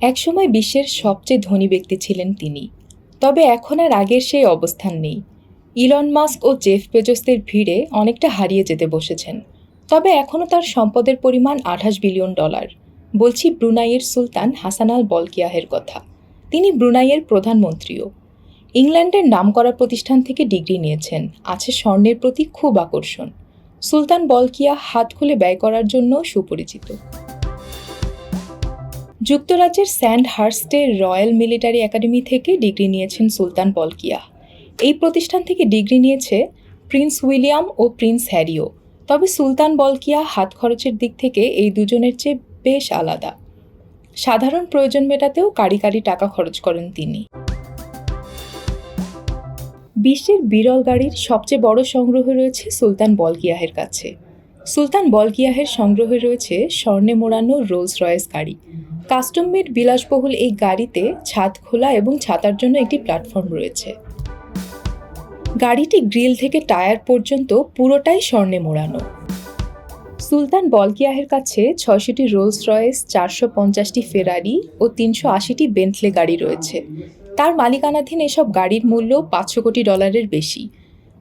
একসময় বিশ্বের সবচেয়ে ধনী ব্যক্তি ছিলেন তিনি। তবে এখন আর আগের সেই অবস্থান নেই। ইলন মাস্ক ও জেফ বেজোসের ভিড়ে অনেকটা হারিয়ে যেতে বসেছেন। তবে এখনও তার সম্পদের পরিমাণ $28 বিলিয়ন। বলছি ব্রুনাইয়ের সুলতান হাসান আল বলকিয়াহের কথা। তিনি ব্রুনাইয়ের প্রধানমন্ত্রীও। ইংল্যান্ডের নামকরা প্রতিষ্ঠান থেকে ডিগ্রি নিয়েছেন, আছে স্বর্ণের প্রতি খুব আকর্ষণ। সুলতান বলকিয়াহ হাত খুলে ব্যয় করার জন্য সুপরিচিত। যুক্তরাজ্যের স্যান্ডহার্স্টের রয়্যাল মিলিটারি একাডেমি থেকে ডিগ্রি নিয়েছেন সুলতান বলকিয়াহ। এই প্রতিষ্ঠান থেকে ডিগ্রি নিয়েছে প্রিন্স উইলিয়াম ও প্রিন্স হ্যারিও। তবে সুলতান বলকিয়াহ হাত খরচের দিক থেকে এই দুজনের চেয়ে বেশ আলাদা। সাধারণ প্রয়োজন মেটাতেও কারি কারি টাকা খরচ করেন তিনি। বিশ্বের বিরল গাড়ির সবচেয়ে বড় সংগ্রহ রয়েছে সুলতান বলকিয়াহের কাছে। সুলতান বলকিয়াহের সংগ্রহে রয়েছে স্বর্ণে মোড়ানো রোলস রয়েস গাড়ি। কাস্টম মেড বিলাসবহুল এই গাড়িতে ছাদ খোলা এবং ছাতার জন্য একটি প্ল্যাটফর্ম রয়েছে। গাড়িটি গ্রিল থেকে টায়ার পর্যন্ত পুরোটাই স্বর্ণে মোড়ানো। সুলতান বলকিয়াহের কাছে ৬০০টি রোলস রয়েস, ৪৫০টি ফেরারি ও ৩৮০টি বেন্টলে গাড়ি রয়েছে। তার মালিকানাধীন এসব গাড়ির মূল্য $৫০০ কোটি বেশি।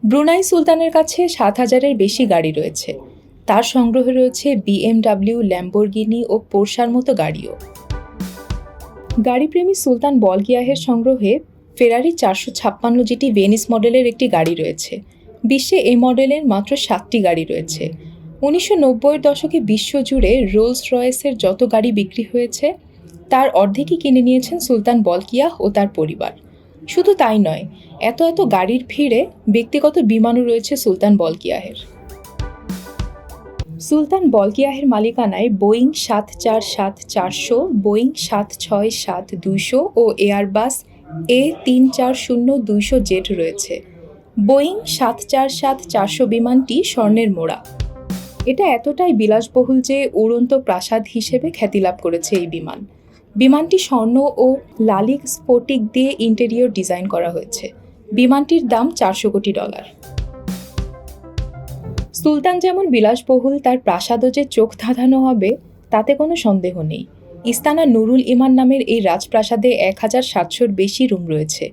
ব্রুনাই সুলতানের কাছে ৭,০০০-এর বেশি গাড়ি রয়েছে। তার সংগ্রহে রয়েছে BMW, ল্যাম্বরগিনি ও পোরশার মতো গাড়িও। গাড়িপ্রেমী সুলতান বলকিয়াহের সংগ্রহে ফেরারি ৪৫৬ GT ভেনিস মডেলের একটি গাড়ি রয়েছে। বিশ্বে এই মডেলের মাত্র ৭টি গাড়ি রয়েছে। ১৯৯০-এর দশকে বিশ্বজুড়ে রোলস রয়েসের যত গাড়ি বিক্রি হয়েছে তার অর্ধেকই কিনে নিয়েছেন সুলতান বলকিয়াহ ও তার পরিবার। শুধু তাই নয়, এত গাড়ির ভিড়ে ব্যক্তিগত বিমানও রয়েছে সুলতান বলকিয়াহের। সুলতান বলকিয়াহের মালিকানায় বোয়িং ৭৪৭-৪০০, বোয়িং ৭৬৭-২০০ ও এয়ারবাস A340-200 জেট রয়েছে। বোয়িং ৭৪৭-৪০০ বিমানটি স্বর্ণের মোড়া। এটা এতটাই বিলাসবহুল যে উড়ন্ত প্রাসাদ হিসেবে খ্যাতি লাভ করেছে এই বিমান। বিমানটি স্বর্ণ ও লালিক স্ফটিক দিয়ে ইন্টেরিয়র ডিজাইন করা হয়েছে। বিমানটির দাম $৪০০ কোটি। সুলতান যেমন বিলাসবহুল, তার প্রাসাদও যে চোখ ধাঁধানো হবে তাতে কোনো সন্দেহ নেই। ইস্তানা নুরুল ইমান নামের এই রাজপ্রাসাদে ১৭০০-র বেশি রুম রয়েছে।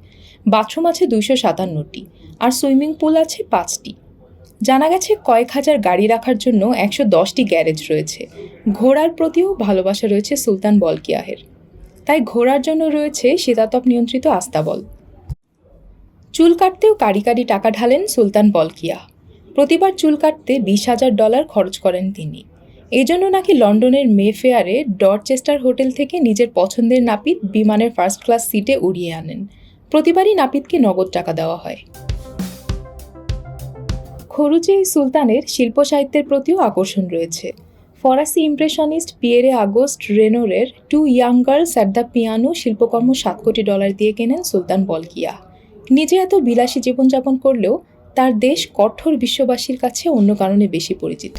বাথরুম আছে ২৫৭টি, আর সুইমিং পুল আছে 5টি। জানা গেছে কয়েক হাজার গাড়ি রাখার জন্য ১১০টি গ্যারেজ রয়েছে। ঘোড়ার প্রতিও ভালোবাসা রয়েছে সুলতান বলকিয়াহের, তাই ঘোড়ার জন্য রয়েছে শীতাতপ নিয়ন্ত্রিত আস্তাবল। চুল কাটতেও কারি কারি টাকা ঢালেন সুলতান বলকিয়াহ। প্রতিবার চুল কাটতে $২০,০০০ খরচ করেন তিনি। এজন্য নাকি লন্ডনের মেফেয়ারে ডরচেস্টার হোটেল থেকে নিজের পছন্দের নাপিত বিমানের ফার্স্ট ক্লাস সিটে উড়িয়ে আনেন। প্রতিবারই নাপিতকে নগদ টাকা দেওয়া হয়। খরুচে এই সুলতানের শিল্প সাহিত্যের প্রতিও আকর্ষণ রয়েছে। ফরাসি ইমপ্রেশনিস্ট পিয়েরে আগস্ট রেনোরের 2 young girls at the piano শিল্পকর্ম $7 কোটি দিয়ে কেনেন সুলতান বলকিয়াহ। নিজে এত বিলাসী জীবনযাপন করলেও তার দেশ কঠোর বিশ্ববাসীর কাছে অন্য কারণে বেশি পরিচিত।